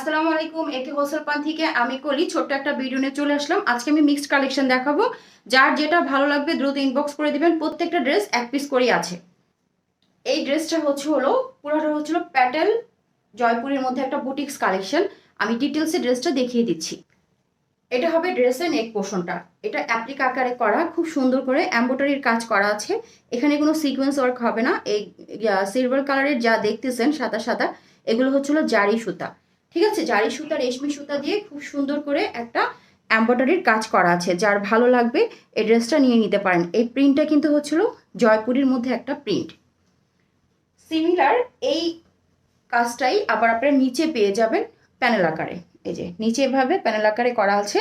আসসালামু আলাইকুম, একে হোলসেল পান থেকে আমি কলি ছোট্ট একটা ভিডিও নিয়ে চলে আসলাম। আজকে আমি মিক্সড কালেকশন দেখাবো। যার যেটা ভালো লাগবে দ্রুত ইনবক্স করে দিবেন। প্রত্যেকটা ড্রেস এক পিস করেই আছে। এই ড্রেসটা পুরোটা হচ্ছিল প্যাটেল জয়পুরের মধ্যে একটা বুটিক্স কালেকশন। আমি ডিটেলসে ড্রেসটা দেখিয়ে দিচ্ছি। এটা হবে ড্রেসের নেক পোর্শনটা। এটা অ্যাপ্লিক আকারে করা, খুব সুন্দর করে এমব্রয়ডারির কাজ করা আছে। এখানে কোনো সিকোয়েন্স ওয়ার্ক হবে না। এই সিলভার কালারের যা দেখতেছেন সাদা সাদা, এগুলো হচ্ছিল জারি সুতা। ঠিক আছে, জারি সুতা রেশমি সুতা দিয়ে খুব সুন্দর করে একটা এমব্রয়ডারির কাজ করা আছে। যার ভালো লাগবে এই ড্রেসটা নিয়ে নিতে পারেন। এই প্রিন্টটা কিন্তু হচ্ছিল জয়পুরের মধ্যে একটা প্রিন্ট। সিমিলার এই কাজটাই আবার আপনারা নিচে পেয়ে যাবেন প্যানেল আকারে। এই যে নিচে এভাবে প্যানেল আকারে করা আছে।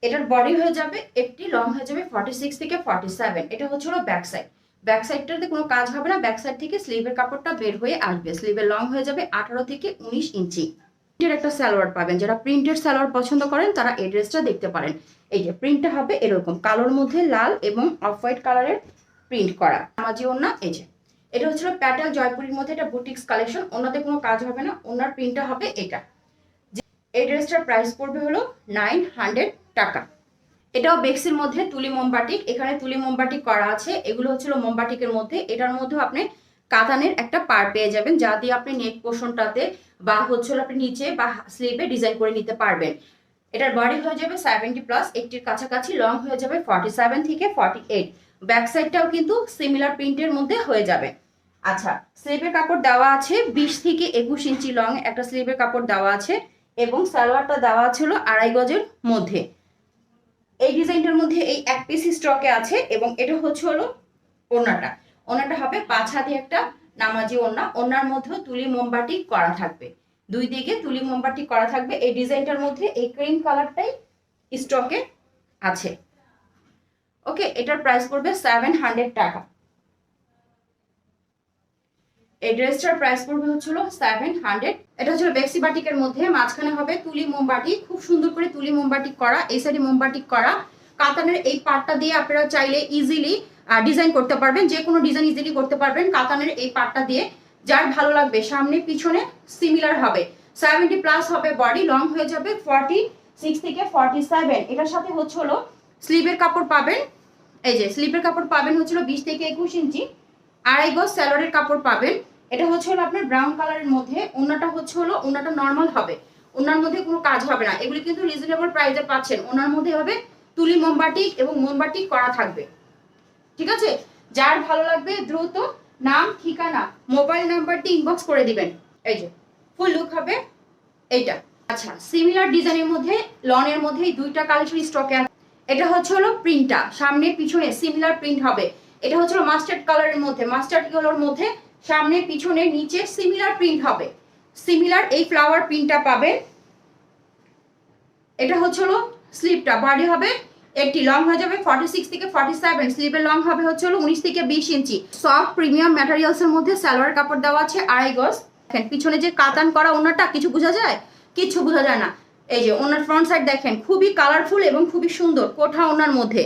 এটার বডি হয়ে যাবে 80, লং হয়ে যাবে 46 থেকে 47। এটা হচ্ছিল ব্যাক সাইড। ব্যাক সাইডটাতে কোনো কাজ হবে না। ব্যাক সাইড থেকে স্লিভের কাপড়টা বের হয়ে আসবে। স্লিভের লং হয়ে যাবে 18 থেকে 19 ইঞ্চি। প্রিন্টের একটা সালোয়ার পাবেন। যারা প্রিন্টের সালোয়ার পছন্দ করেন তারা এই ড্রেসটা দেখতে পারেন। এই যে প্রিন্টটা হবে এরকম কালোর মধ্যে লাল এবং অফ হোয়াইট কালারের প্রিন্ট করা নামাজি ওড়না। এই যে এটা হচ্ছিল প্যাটেল জয়পুরের মধ্যে এটা বুটিক্স কালেকশন। ওনাতে কোনো কাজ হবে না। ওনার প্রিন্টটা হবে এটা। এই ড্রেসটার প্রাইস পড়বে হলো 900 টাকা। এটাও বেক্সির মধ্যে তুলি মোমবাটিক। এখানে তুলি মোমবাটিক করা আছে। এগুলো হচ্ছিল মোমবাটিকের মধ্যে। এটার মধ্যে আপনি কাতানের একটা পার পেয়ে যাবেন, যা দিয়ে আপনি নেক পোর্শনটাতে বা হচ্ছিল আপনি নিচে বা স্লিভে ডিজাইন করে নিতে পারবেন। এটার বডি হয়ে যাবে 70 প্লাস 80-র কাছাকাছি, লং হয়ে যাবে 47 থেকে 48। ব্যাক সাইডটাও কিন্তু সিমিলার প্রিন্টের মধ্যে হয়ে যাবে। আচ্ছা, স্লিভের কাপড় দেওয়া আছে 20 থেকে 21 ইঞ্চি লং একটা স্লিভের কাপড় দেওয়া আছে এবং সালোয়ারটা দেওয়া ছিল 2.5 গজের মধ্যে। এই ডিজাইনটার মধ্যে এই এক পিস স্টকে আছে এবং এটা হচ্ছে হলো ওড়নাটা। ওড়নাটা হবে 5 হাতে একটা নামাজি ওড়না। ওড়নার মধ্যেও তুলি মোমবাটি করা থাকবে, দুই দিকে তুলি মোমবাটি করা থাকবে। এই ডিজাইনটার মধ্যে এই ক্রিম কালারটাই স্টকে আছে। ওকে, এটার প্রাইস পড়বে 700 টাকা। এই ড্রেসটার প্রাইস পড়বে হচ্ছিল 700। এটা হচ্ছিল বেক্সি বাটিকের মধ্যে। মাঝখানে হবে তুলি মোমবাটি, খুব সুন্দর করে তুলি মোমবাটি করা। এই সাইডে মোমবাটি করা। কাতানের এই পার্টটা দিয়ে আপনারা চাইলে ইজিলি ডিজাইন করতে পারবেন। যে কোনো ডিজাইন ইজিলি করতে পারবেন কাতানের এই পার্টটা দিয়ে। যার ভালো লাগবে সামনে পিছনে সিমিলার হবে। 70 প্লাস হবে বডি, লং হয়ে যাবে 46 থেকে 47। এটার সাথে হচ্ছে হলো স্লিভের কাপড় পাবেন। এই যে স্লিভের কাপড় পাবেন হচ্ছিল 20 থেকে 21 ইঞ্চি। 2.5 গজ সালোয়ারের কাপড় পাবেন। এটা হচ্ছে হলো আপনার ব্রাউন কালারের মধ্যে। ওনাটা হচ্ছে হলো ওনাটা নর্মাল হবে। ওনার মধ্যে কোনো কাজ হবে না। এগুলি কিন্তু রিজনেবল প্রাইসে পাচ্ছেন। ওনার মধ্যে হবে তুলি মোমবাটিক এবং মোমবাটিক করা থাকবে। ঠিক আছে, যার ভালো লাগবে দ্রুত নাম, ঠিকানা, মোবাইল নাম্বারটি ইনবক্স করে দিবেন। এই যে ফুল লুক হবে এইটা। আচ্ছা, সিমিলার ডিজাইনের মধ্যে লনের মধ্যে এই দুইটা কালেকশন স্টকে আছে। এটা হচ্ছে হলো প্রিন্টটা, সামনে পিছনে সিমিলার প্রিন্ট হবে। এটা হচ্ছে মাস্টার্ড কালারের মধ্যে, মাস্টার্ড কালারের মধ্যে সামনে পিছনে নিচে সিমিলার প্রিন্ট হবে। সিমিলার এই ফ্লাওয়ার প্রিন্টটা পাবেন। এটা হচ্ছে হলো স্লিভটা, বডি হবে 80, লং হয়ে যাবে 46 থেকে 47। স্লিভের লং হবে হচ্ছে হলো 19 থেকে 20 ইঞ্চি। সফট প্রিমিয়াম ম্যাটেরিয়ালস এর মধ্যে সালোয়ার কাপড় দেওয়া আছে 2.5 গজ। দেখেন পিছনে যে কাতান করা ওনাটা, কিছু বোঝা যায়? কিছু বোঝা যায় না। এই যে ওনার ফ্রন্ট সাইড দেখেন, খুবই কালারফুল এবং খুবই সুন্দর। কোঠা ওনার মধ্যে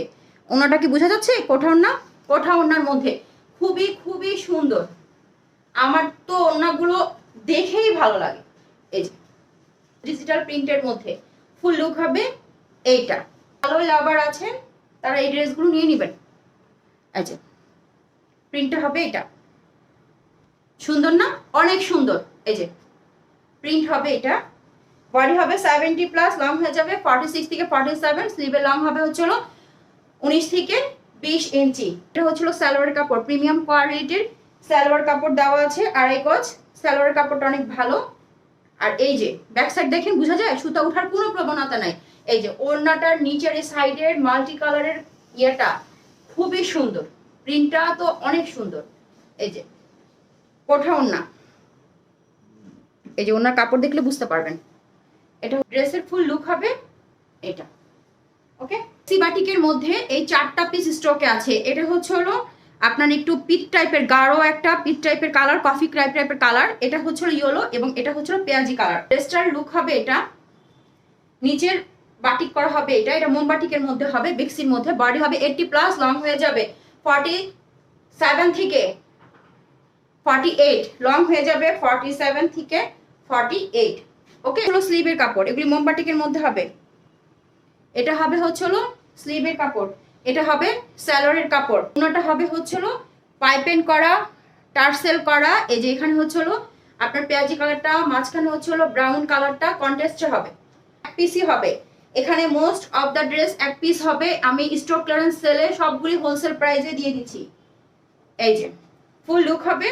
ওনাটা কি বোঝা যাচ্ছে? কোঠা ওনা, কোঠা ওনার মধ্যে খুবই খুবই সুন্দর। আমার তো ওড়নাগুলো দেখেই ভালো লাগে। এই যে ডিজিটাল প্রিন্টের মধ্যে ফুল লুক হবে এইটা। ভালো লাভার আছেন তারা এই ড্রেসগুলো নিয়ে নেবেন। এই যে প্রিন্টটা হবে এটা, সুন্দর না? অনেক সুন্দর। এই যে প্রিন্ট হবে এটা। বডি হবে 70 প্লাস, লং হয়ে যাবে 46 থেকে 47। স্লিভের লং হবে হচ্ছিল 19 থেকে 20 ইঞ্চি। এটা হচ্ছিল সালোয়ার কাপড়, প্রিমিয়াম কোয়ালিটির সালোয়ার কাপড় দেওয়া আছে 2.5 গজ। সালোয়ার কাপড়টা অনেক ভালো। আর এই যে ব্যাক সাইড দেখেন, বোঝা যায় সুতা ওঠার কোনো প্রবণতা নাই। এই যে ওড়নাটার নিচের সাইডের মাল্টি কালারের ইয়েটা খুবই সুন্দর। প্রিন্টটা তো অনেক সুন্দর। এই যে কোঠা ওড়না, এই যে ওড়নার কাপড় দেখলে বুঝতে পারবেন। এটা ড্রেসের ফুল লুক হবে এটা। ওকে, সিবাটিকের মধ্যে এই 4টা পিস স্টকে আছে। এটা হচ্ছে হলো আপনার একটু পিট টাইপের, গাঢ় একটা পিট টাইপের কালার, কফি টাইপের কালার। এটা হচ্ছে ইয়েলো এবং এটা হচ্ছে পেঁয়াজি কালার। ড্রেসটার লুক হবে এটা। নিচের বাটিক করা হবে এটা। এটা মোমবাটিকের মধ্যে হবে, বেক্সির মধ্যে। বডি হবে 80 প্লাস, লং হয়ে যাবে 47 থেকে 48। লং হয়ে যাবে 47 থেকে 48। ওকে, হলো স্লিভের কাপড়, এগুলি মোমবাটিকের মধ্যে হবে। এটা হবে হচ্ছে হলো স্লিভের কাপড়, এটা হবে স্যালোয়ারের কাপড়, ওনাটা হবে হচ্ছে হলো পাইপেন করা, টার্সেল করা। এই যে এখানে হচ্ছে হলো আপনার পেঁয়াজি কালারটা, মাঝখানে হচ্ছে হলো ব্রাউন কালারটা কন্ট্রাস্টে হবে, এক পিসই হবে। এখানে মোস্ট অফ দ্য ড্রেস এক পিস হবে। আমি স্টক ক্লিয়ারেন্স সেলে সবগুলি হোলসেল প্রাইসে দিয়ে দিচ্ছি। এই যে ফুল লুক হবে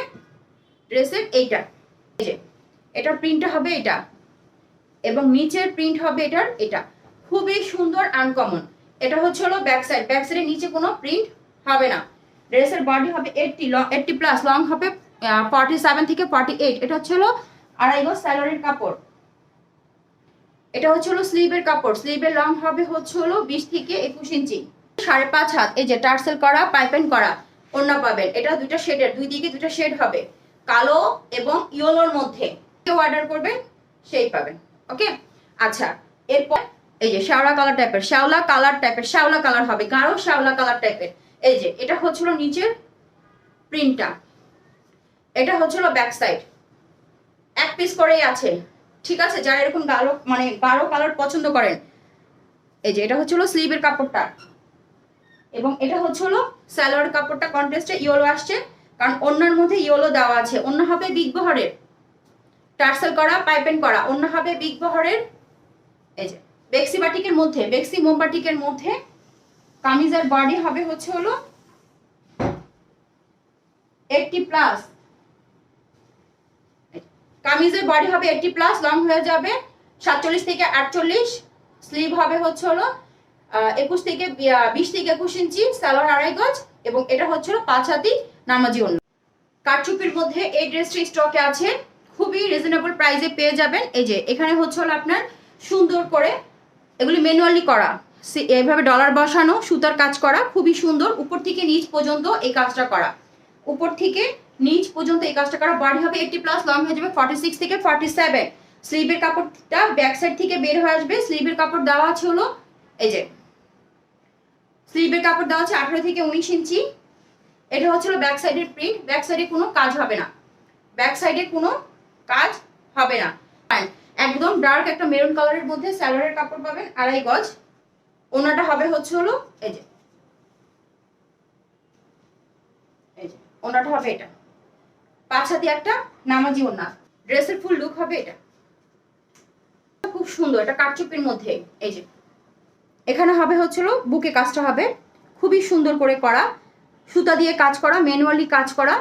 ড্রেসের এইটা, এই যে এটার প্রিন্টটা হবে এটা, এবং নিচের প্রিন্ট হবে এটার এটা, খুবই সুন্দর আনকমন। এটা হচ্ছে হলো ব্যাক সাইড, ব্যাক সাইডের নিচে কোনো প্রিন্ট হবে না। ড্রেসের বডি হবে 80 প্লাস, লং হবে 47 থেকে 48। এটা হচ্ছে হলো আড়াই গজ স্যালোয়ারের কাপড়। এটা হচ্ছে হলো স্লিভের কাপড়, স্লিভের লং হবে হচ্ছে হলো 20 থেকে 21 ইঞ্চি, 5.5 হাত। এই যে টার্সেল করা, পাইপেন করা ওড়না পাবেন। এটা দুইটা শেডের, দুই দিকে দুইটা শেড হবে, কালো এবং ইয়েলোর মধ্যে। কেউ অর্ডার করবেন সেই পাবেন। ওকে, আচ্ছা এরপর এই যে শ্যাওলা কালার টাইপের, শ্যাওলা কালার হবে, গাঢ় শ্যাওলা কালার টাইপের। এই যে এটা হচ্ছিল নিচের প্রিন্টটা, এটা হচ্ছিল ব্যাক সাইড, এক পিস করেই আছে। ঠিক আছে, যারা এরকম গাঢ় কালার পছন্দ করেন। এই যে এটা হচ্ছিল স্লিভের কাপড়টা, এবং এটা হচ্ছিল সালোয়ার কাপড়টা কন্ট্রাস্টে ইয়েলো আসছে, কারণ ওড়নার মধ্যে ইয়েলো দেওয়া আছে। ওড়না হবে বিগ বহরের, টার্সেল করা, পাইপেন করা, ওড়না হবে বিগ বহরের। এই যে বেক্সি বাটিকের মধ্যে, বেক্সি মোম বাটিকের মধ্যে। কামিজের বডি হবে হচ্ছে হলো 80 প্লাস, কামিজের বডি হবে 80 প্লাস, লং হয়ে যাবে 47 থেকে 48। স্লিভ হবে হচ্ছে হলো 20 থেকে 21 ইঞ্চি, সালোয়ার আড়াই গজ, এবং এটা হচ্ছে হলো 5 হাতি নামাজি ওড়না। কারচুপির মধ্যে এই ড্রেসটি স্টকে আছে, খুবই রিজনেবল প্রাইসে পেয়ে যাবেন। এই যে এখানে হচ্ছে হলো আপনার সুন্দর করে এগুলি ম্যানুয়ালি করা, এইভাবে ডলার বসানো, সুতার কাজ করা, খুবই সুন্দর। উপর থেকে নিচ পর্যন্ত এই কাজটা করা, উপর থেকে নিচ পর্যন্ত এই কাজটা করা। বডি হবে 80 প্লাস, লং হয়ে যাবে 46 থেকে 47। স্লিভের কাপড়টা ব্যাক সাইড থেকে বের হয়ে আসবে। স্লিভের কাপড় দেওয়া আছে হলো এই যে স্লিভের কাপড় দেওয়া আছে 18 থেকে 19 ইঞ্চি। এটা হচ্ছে হলো ব্যাক সাইডের প্রিন্ট, ব্যাক সাইডে কোনো কাজ হবে না, ব্যাক সাইডে কোনো কাজ হবে না। একদম ডার্ক একটা মেরুন কালারের মধ্যে সালোয়ারের কাপড় পাবেন, আড়াই গজ। ওনাটা হবে হচ্ছে হলো এই যে ওনাটা হবে এটা 5 হাতি একটা নামাজি ওনা। ড্রেসের ফুল লুক হবে এটা, খুব সুন্দর। এটা কারচুপির মধ্যে। এই যে এখানে হবে হচ্ছিল বুকে কাজটা হবে খুবই সুন্দর করে করা, সুতা দিয়ে কাজ করা, ম্যানুয়ালি কাজ করা।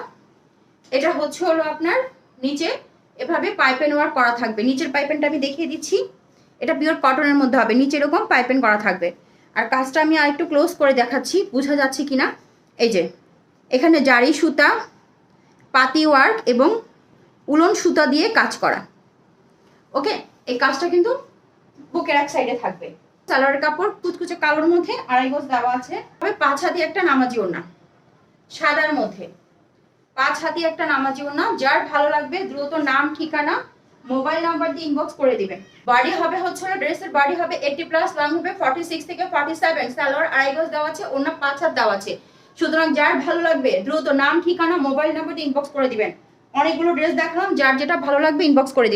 এটা হচ্ছে হলো আপনার নিচে এভাবে পাইপেন ওয়ার্ক করা থাকবে। নিচের পাইপেনটা আমি দেখিয়ে দিচ্ছি, এটা পিওর কটনের মধ্যে হবে, নিচে এরকম পাইপেন করা থাকবে। আর কাজটা আমি আরেকটু ক্লোজ করে দেখাচ্ছি, বোঝা যাচ্ছে কিনা। এই যে এখানে জারি সুতা, পাতি ওয়ার্ক এবং উলন সুতা দিয়ে কাজ করা। ওকে, এই কাজটা কিন্তু বুকের এক সাইডে থাকবে। সালোয়ারের কাপড় কুচকুচে কালোর মধ্যে, আড়াই গজ দেওয়া আছে। তবে 5 হাতি একটা নামাজি ওড়না, সাদার মধ্যে 5 হাতি একটা নামাজি ওড়না। যার ভালো লাগবে দ্রুত নাম, ঠিকানা, মোবাইল নাম্বার দিয়ে ইনবক্স করে দিবেন। বডি হবে হচ্ছে না, ড্রেসের বডি হবে 80 প্লাস, লং হবে 46 থেকে 47। সালোয়ার আড়াই গজ দেওয়া আছে, ওড়না 5 হাত দেওয়া আছে। সুতরাং যার ভালো লাগবে দ্রুত নাম, ঠিকানা, মোবাইল নাম্বার দিয়ে ইনবক্স করে দিবেন। অনেকগুলো ড্রেস দেখালাম, যার যেটা ভালো লাগবে ইনবক্স করে দিবেন।